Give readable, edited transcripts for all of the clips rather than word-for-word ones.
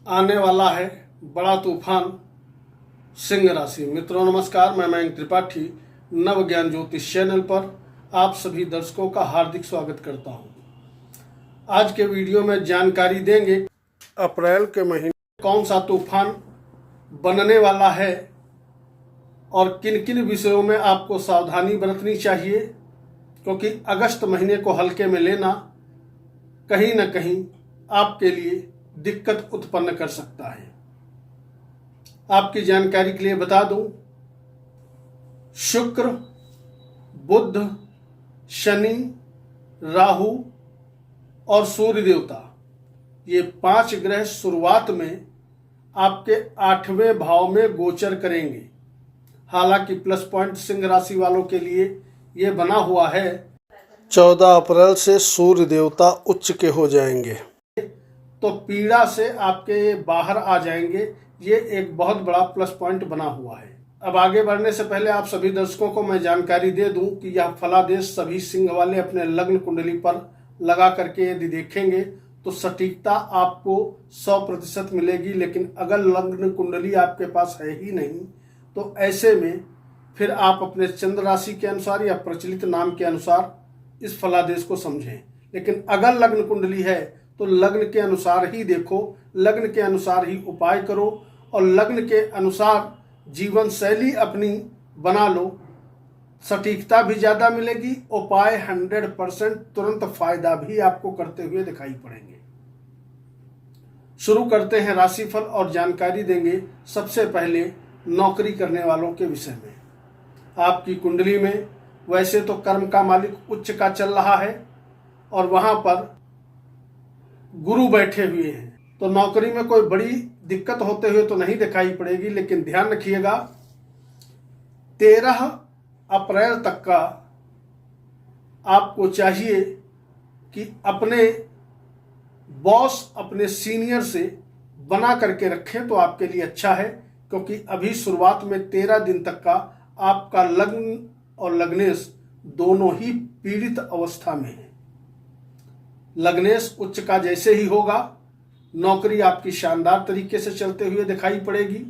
आने वाला है बड़ा तूफान सिंह राशि। मित्रों नमस्कार, मैं मयंक त्रिपाठी नव ज्ञान ज्योतिष चैनल पर आप सभी दर्शकों का हार्दिक स्वागत करता हूं। आज के वीडियो में जानकारी देंगे अप्रैल के महीने कौन सा तूफान बनने वाला है और किन किन विषयों में आपको सावधानी बरतनी चाहिए, क्योंकि अगस्त महीने को हल्के में लेना कहीं न कहीं आपके लिए दिक्कत उत्पन्न कर सकता है। आपकी जानकारी के लिए बता दूं, शुक्र, बुध, शनि, राहु और सूर्य देवता, ये 5 ग्रह शुरुआत में आपके 8वें भाव में गोचर करेंगे। हालांकि प्लस पॉइंट सिंह राशि वालों के लिए ये बना हुआ है 14 अप्रैल से सूर्य देवता उच्च के हो जाएंगे, तो पीड़ा से आपके बाहर आ जाएंगे। ये एक बहुत बड़ा प्लस पॉइंट बना हुआ है। अब आगे बढ़ने से पहले आप सभी दर्शकों को मैं जानकारी दे दूं कि यह फलादेश सभी सिंह वाले अपने लग्न कुंडली पर लगा करके यदि देखेंगे तो सटीकता आपको 100% मिलेगी। लेकिन अगर लग्न कुंडली आपके पास है ही नहीं तो ऐसे में फिर आप अपने चंद्र राशि के अनुसार या प्रचलित नाम के अनुसार इस फलादेश को समझें। लेकिन अगर लग्न कुंडली है तो लग्न के अनुसार ही देखो, लग्न के अनुसार ही उपाय करो और लग्न के अनुसार जीवन शैली अपनी बना लो। सटीकता भी ज़्यादा मिलेगी, उपाय 100% तुरंत फायदा भी आपको करते हुए दिखाई पड़ेंगे। शुरू करते हैं राशिफल और जानकारी देंगे सबसे पहले नौकरी करने वालों के विषय में। आपकी कुंडली में वैसे तो कर्म का मालिक उच्च का चल रहा है और वहां पर गुरु बैठे हुए हैं, तो नौकरी में कोई बड़ी दिक्कत होते हुए तो नहीं दिखाई पड़ेगी। लेकिन ध्यान रखिएगा, 13 अप्रैल तक का आपको चाहिए कि अपने बॉस, अपने सीनियर से बना करके रखें तो आपके लिए अच्छा है। क्योंकि अभी शुरुआत में 13 दिन तक का आपका लग्न और लग्नेश दोनों ही पीड़ित अवस्था में है। लग्नेश उच्च का जैसे ही होगा, नौकरी आपकी शानदार तरीके से चलते हुए दिखाई पड़ेगी,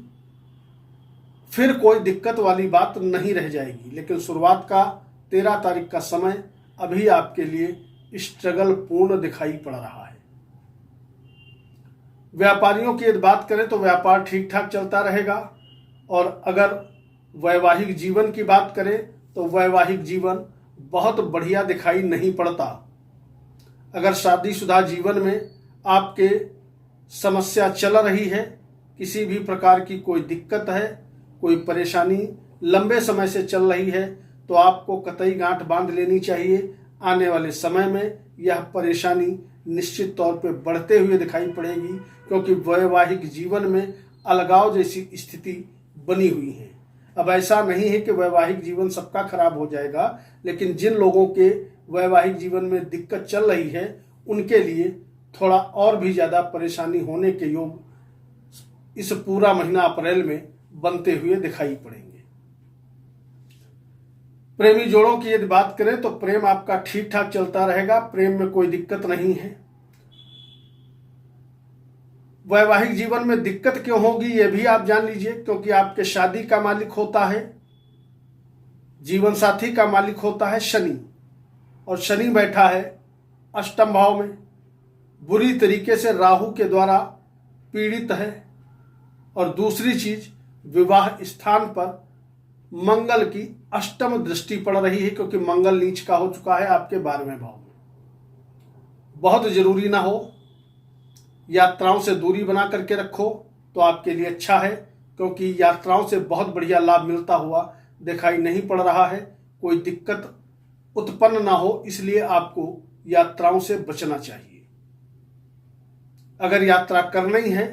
फिर कोई दिक्कत वाली बात नहीं रह जाएगी। लेकिन शुरुआत का 13 तारीख का समय अभी आपके लिए स्ट्रगल पूर्ण दिखाई पड़ रहा है। व्यापारियों की यदि बात करें तो व्यापार ठीक ठाक चलता रहेगा। और अगर वैवाहिक जीवन की बात करें तो वैवाहिक जीवन बहुत बढ़िया दिखाई नहीं पड़ता। अगर शादीशुदा जीवन में आपके समस्या चल रही है, किसी भी प्रकार की कोई दिक्कत है, कोई परेशानी लंबे समय से चल रही है, तो आपको कतई गांठ बांध लेनी चाहिए। आने वाले समय में यह परेशानी निश्चित तौर पे बढ़ते हुए दिखाई पड़ेगी, क्योंकि वैवाहिक जीवन में अलगाव जैसी स्थिति बनी हुई है। अब ऐसा नहीं है कि वैवाहिक जीवन सबका खराब हो जाएगा, लेकिन जिन लोगों के वैवाहिक जीवन में दिक्कत चल रही है उनके लिए थोड़ा और भी ज़्यादा परेशानी होने के योग इस पूरा महीना अप्रैल में बनते हुए दिखाई पड़ेंगे। प्रेमी जोड़ों की यदि बात करें तो प्रेम आपका ठीक ठाक चलता रहेगा, प्रेम में कोई दिक्कत नहीं है। वैवाहिक जीवन में दिक्कत क्यों होगी ये भी आप जान लीजिए, क्योंकि आपके शादी का मालिक होता है, जीवन साथी का मालिक होता है शनि, और शनि बैठा है अष्टम भाव में, बुरी तरीके से राहु के द्वारा पीड़ित है। और दूसरी चीज, विवाह स्थान पर मंगल की अष्टम दृष्टि पड़ रही है, क्योंकि मंगल नीच का हो चुका है आपके 12वें भाव में। बहुत जरूरी ना हो, यात्राओं से दूरी बना करके रखो तो आपके लिए अच्छा है, क्योंकि यात्राओं से बहुत बढ़िया लाभ मिलता हुआ दिखाई नहीं पड़ रहा है। कोई दिक्कत उत्पन्न ना हो, इसलिए आपको यात्राओं से बचना चाहिए। अगर यात्रा करनी है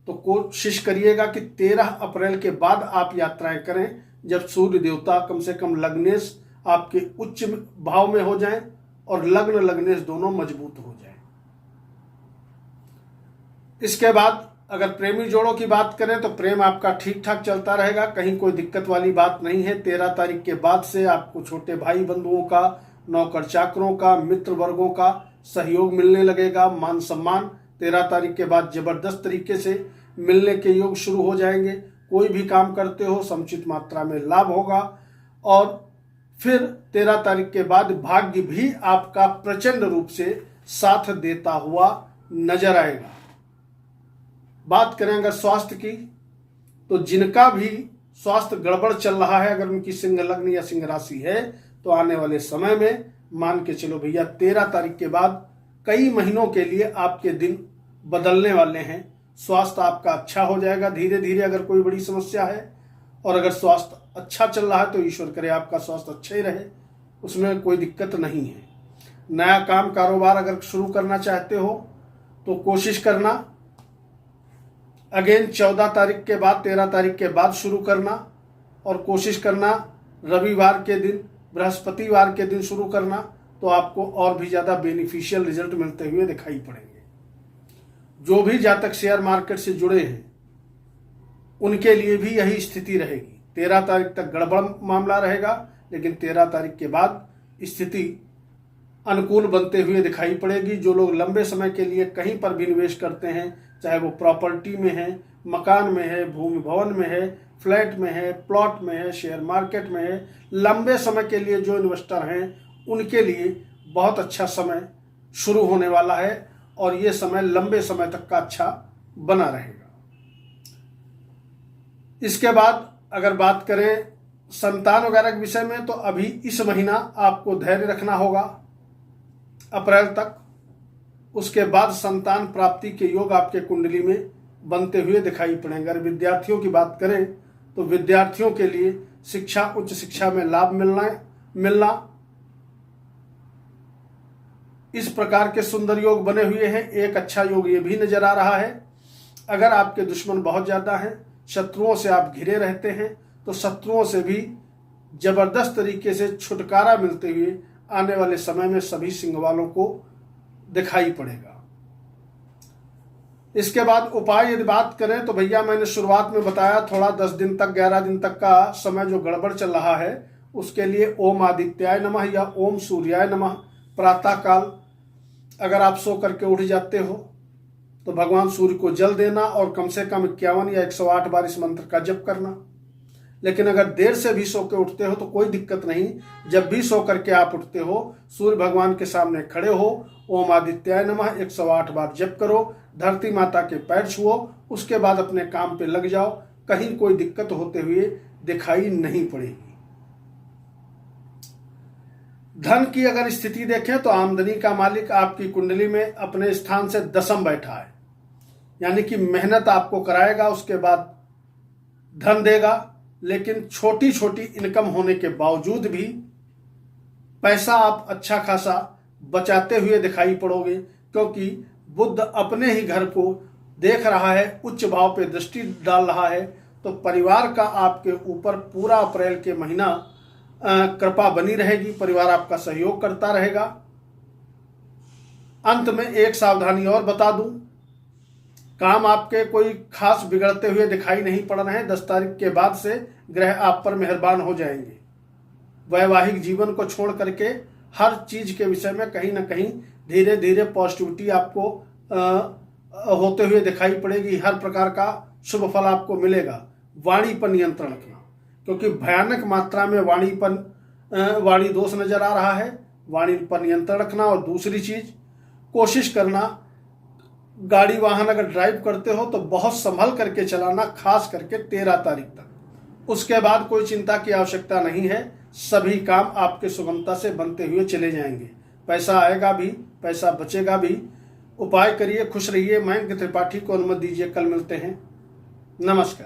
तो कोशिश करिएगा कि 13 अप्रैल के बाद आप यात्राएं करें, जब सूर्य देवता कम से कम लग्नेश आपके उच्च भाव में हो जाएं और लग्न लग्नेश दोनों मजबूत हो जाएं। इसके बाद अगर प्रेमी जोड़ों की बात करें तो प्रेम आपका ठीक ठाक चलता रहेगा, कहीं कोई दिक्कत वाली बात नहीं है। 13 तारीख के बाद से आपको छोटे भाई बंधुओं का, नौकर चाकरों का, मित्र वर्गों का सहयोग मिलने लगेगा, मान सम्मान 13 तारीख के बाद जबरदस्त तरीके से मिलने के योग शुरू हो जाएंगे। कोई भी काम करते हो समुचित मात्रा में लाभ होगा। और फिर 13 तारीख के बाद भाग्य भी आपका प्रचंड रूप से साथ देता हुआ नजर आएगा। बात करें अगर स्वास्थ्य की, तो जिनका भी स्वास्थ्य गड़बड़ चल रहा है, अगर उनकी सिंह लग्न या सिंह राशि है, तो आने वाले समय में मान के चलो भैया 13 तारीख के बाद कई महीनों के लिए आपके दिन बदलने वाले हैं। स्वास्थ्य आपका अच्छा हो जाएगा धीरे धीरे अगर कोई बड़ी समस्या है। और अगर स्वास्थ्य अच्छा चल रहा है तो ईश्वर करे आपका स्वास्थ्य अच्छा ही रहे, उसमें कोई दिक्कत नहीं है। नया काम कारोबार अगर शुरू करना चाहते हो तो कोशिश करना अगेन 14 तारीख के बाद 13 तारीख के बाद शुरू करना, और कोशिश करना रविवार के दिन बृहस्पतिवार के दिन शुरू करना, तो आपको और भी ज़्यादा बेनिफिशियल रिजल्ट मिलते हुए दिखाई पड़ेंगे। जो भी जातक शेयर मार्केट से जुड़े हैं उनके लिए भी यही स्थिति रहेगी। 13 तारीख तक गड़बड़ मामला रहेगा, लेकिन 13 तारीख के बाद स्थिति अनुकूल बनते हुए दिखाई पड़ेगी। जो लोग लंबे समय के लिए कहीं पर भी निवेश करते हैं, चाहे वो प्रॉपर्टी में है, मकान में है, भूमि भवन में है, फ्लैट में है, प्लॉट में है, शेयर मार्केट में है, लंबे समय के लिए जो इन्वेस्टर हैं उनके लिए बहुत अच्छा समय शुरू होने वाला है, और ये समय लंबे समय तक का अच्छा बना रहेगा। इसके बाद अगर बात करें संतान वगैरह के विषय में, तो अभी इस महीना आपको धैर्य रखना होगा अप्रैल तक। उसके बाद संतान प्राप्ति के योग आपके कुंडली में बनते हुए दिखाई पड़ेंगे। अगर विद्यार्थियों की बात करें तो विद्यार्थियों के लिए शिक्षा, उच्च शिक्षा में लाभ मिलना इस प्रकार के सुंदर योग बने हुए हैं। एक अच्छा योग ये भी नजर आ रहा है, अगर आपके दुश्मन बहुत ज्यादा हैं, शत्रुओं से आप घिरे रहते हैं, तो शत्रुओं से भी जबरदस्त तरीके से छुटकारा मिलते हुए आने वाले समय में सभी सिंह वालों को दिखाई पड़ेगा। इसके बाद उपाय यदि बात करें तो भैया मैंने शुरुआत में बताया थोड़ा 10 दिन तक 11 दिन तक का समय जो गड़बड़ चल रहा है, उसके लिए ओम आदित्याय नमः या ओम सूर्याय नमः प्रातः काल अगर आप सो करके उठ जाते हो तो भगवान सूर्य को जल देना और कम से कम 51 या 108 बार इस मंत्र का जप करना। लेकिन अगर देर से भी सो के उठते हो तो कोई दिक्कत नहीं, जब भी सो करके आप उठते हो सूर्य भगवान के सामने खड़े हो, ओम आदित्याय नमः 108 बार जप करो, धरती माता के पैर छुओ, उसके बाद अपने काम पे लग जाओ, कहीं कोई दिक्कत होते हुए दिखाई नहीं पड़ेगी। धन की अगर स्थिति देखें तो आमदनी का मालिक आपकी कुंडली में अपने स्थान से दशम बैठा है, यानी कि मेहनत आपको कराएगा, उसके बाद धन देगा। लेकिन छोटी छोटी इनकम होने के बावजूद भी पैसा आप अच्छा खासा बचाते हुए दिखाई पड़ोगे, क्योंकि बुध अपने ही घर को देख रहा है, उच्च भाव पे दृष्टि डाल रहा है। तो परिवार का आपके ऊपर पूरा अप्रैल के महीना कृपा बनी रहेगी, परिवार आपका सहयोग करता रहेगा। अंत में एक सावधानी और बता दूं, काम आपके कोई खास बिगड़ते हुए दिखाई नहीं पड़ रहे हैं। 10 तारीख के बाद से ग्रह आप पर मेहरबान हो जाएंगे। वैवाहिक जीवन को छोड़ करके हर चीज के विषय में कहीं ना कहीं धीरे धीरे पॉजिटिविटी आपको होते हुए दिखाई पड़ेगी। हर प्रकार का शुभ फल आपको मिलेगा। वाणी पर नियंत्रण रखना, क्योंकि भयानक मात्रा में वाणी दोष नजर आ रहा है। वाणी पर नियंत्रण रखना। और दूसरी चीज, कोशिश करना गाड़ी वाहन अगर ड्राइव करते हो तो बहुत संभल करके चलाना, खास करके 13 तारीख तक। उसके बाद कोई चिंता की आवश्यकता नहीं है, सभी काम आपके सुगमता से बनते हुए चले जाएंगे। पैसा आएगा भी, पैसा बचेगा भी। उपाय करिए, खुश रहिए। मयंक त्रिपाठी को अनुमति दीजिए, कल मिलते हैं। नमस्कार।